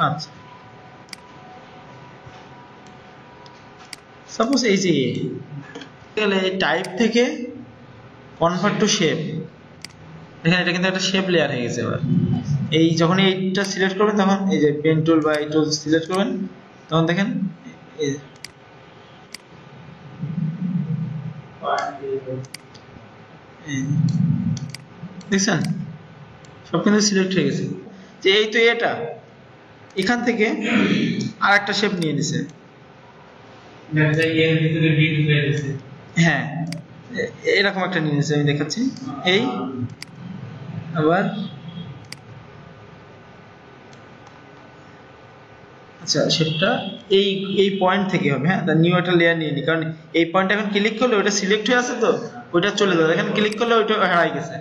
আচ্ছা সাপোজ এই যে গেলে টাইপ থেকে কনভার্ট টু শেপ, দেখেন এটা কিন্তু একটা শেপ লেয়ার হয়ে গেছে। এবার এই যখন এইটা সিলেক্ট করবেন তখন এই যে পেন টুল বা এই টুল সিলেক্ট করবেন তখন দেখেন দেখছেন সব কিন্তু সিলেক্ট হয়ে গেছে। যে এই তো এটা এখান থেকে আর একটা শেপ নিয়ে নিছে। হ্যাঁ এরকম একটা নিয়ে নিছে, আমি দেখাচ্ছি। এই আবার আচ্ছা শেপটা এই এই পয়েন্ট থেকে হবে। হ্যাঁ নিউ একটা লেয়ার নিয়ে নি, কারণ এই পয়েন্ট এখন ক্লিক করলে ওটা সিলেক্ট হয়ে আছে তো ওইটা চলে যাবে, এখানে ক্লিক করলে ওইটা হারাই গেছে।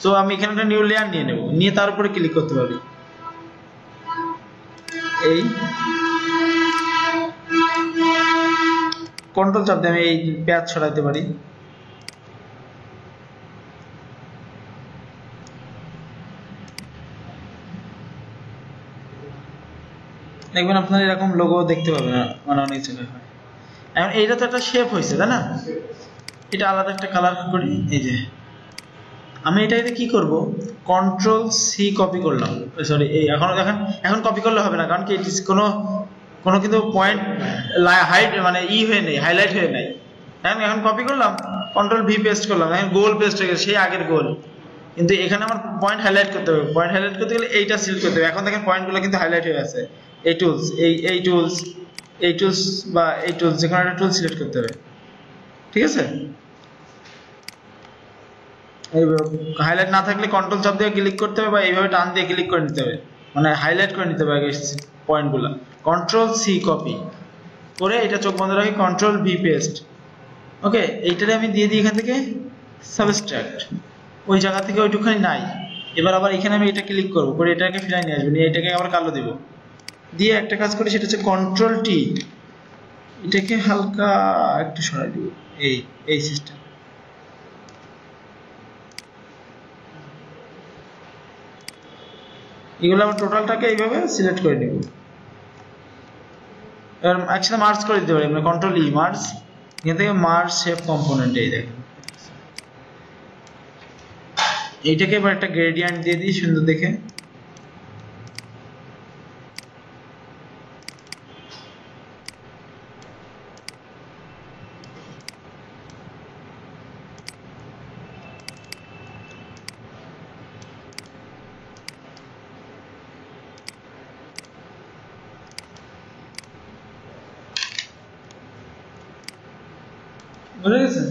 সো আমি এখানে একটা নিউ লেয়ার নিয়ে নেব, নিয়ে তার উপরে ক্লিক করতে পারি। এই কন্ট্রোল চাপ দিয়ে আমি এই প্যাচ ছড়াইতে পারি। দেখবেন আপনার এরকম লোগো দেখতে পাবেন মানে অনেক জায়গায় হয়। এখন এইটা তো একটা শেপ হয়েছে তাই না, এটা আলাদা একটা কালার করি। এই যে আমি এটাতে কি করব, কন্ট্রোল সি কপি করলাম, সরি এই এখন কপি করলে হবে না, কারণ কি কোনো কোনো কিন্তু পয়েন্ট হাইড মানে হয়ে নেই, হাইলাইট হয়ে নেই। এখন কপি করলাম, কন্ট্রোল ভি পেস্ট করলাম, এখন গোল পেস্ট হয়ে গেছে সেই আগের গোল। কিন্তু এখানে আমার পয়েন্ট হাইলাইট করতে হবে, পয়েন্ট হাইলাইট করতে গেলে এইটা সিলেক্ট করতে হবে। এখন দেখেন পয়েন্টগুলো কিন্তু হাইলাইট হয়ে আছে। এই টুলস এই টুলস বা এই টুলস যে কোনো একটা টুল সিলেক্ট করতে হবে, ঠিক আছে। হাইলাইট না থাকলে কন্ট্রোল চাপ দিয়ে ক্লিক করতে হবে বা এইভাবে টান দিয়ে ক্লিক করে নিতে হবে, মানে হাইলাইট করে নিতে হবে আগে পয়েন্টগুলো। কন্ট্রোল সি কপি করে এটা চোখ বন্ধ রাখি, কন্ট্রোল ভি পেস্ট। ওকে এইটারে আমি দিয়ে দিই এখান থেকে সাবস্ট্রাক্ট, ওই জায়গা থেকে ওইটুখানি নাই। এবার আবার এখানে আমি এটা ক্লিক করবো, করে এটাকে ফিরাই নিয়ে আসবো, নিয়ে এটাকে আবার কালো দেবো, দিয়ে একটা কাজ করি সেটা হচ্ছে কন্ট্রোল টি, এটাকে হালকা একটু সরাই দিব। এই সিস্টেম এগুলো আমরা টোটালটাকে এইভাবে সিলেক্ট করে নেব। এবার একসাথে মার্জ করে দিতে পারি আমরা, কন্ট্রোল ই মার্জ, এখান থেকে মার্জ শেপ কম্পোনেন্ট। এই দেখেন এইটাকে এবার একটা গ্রেডিয়েন্ট দিয়ে দিই সুন্দর দেখে। বুঝে গেছেন?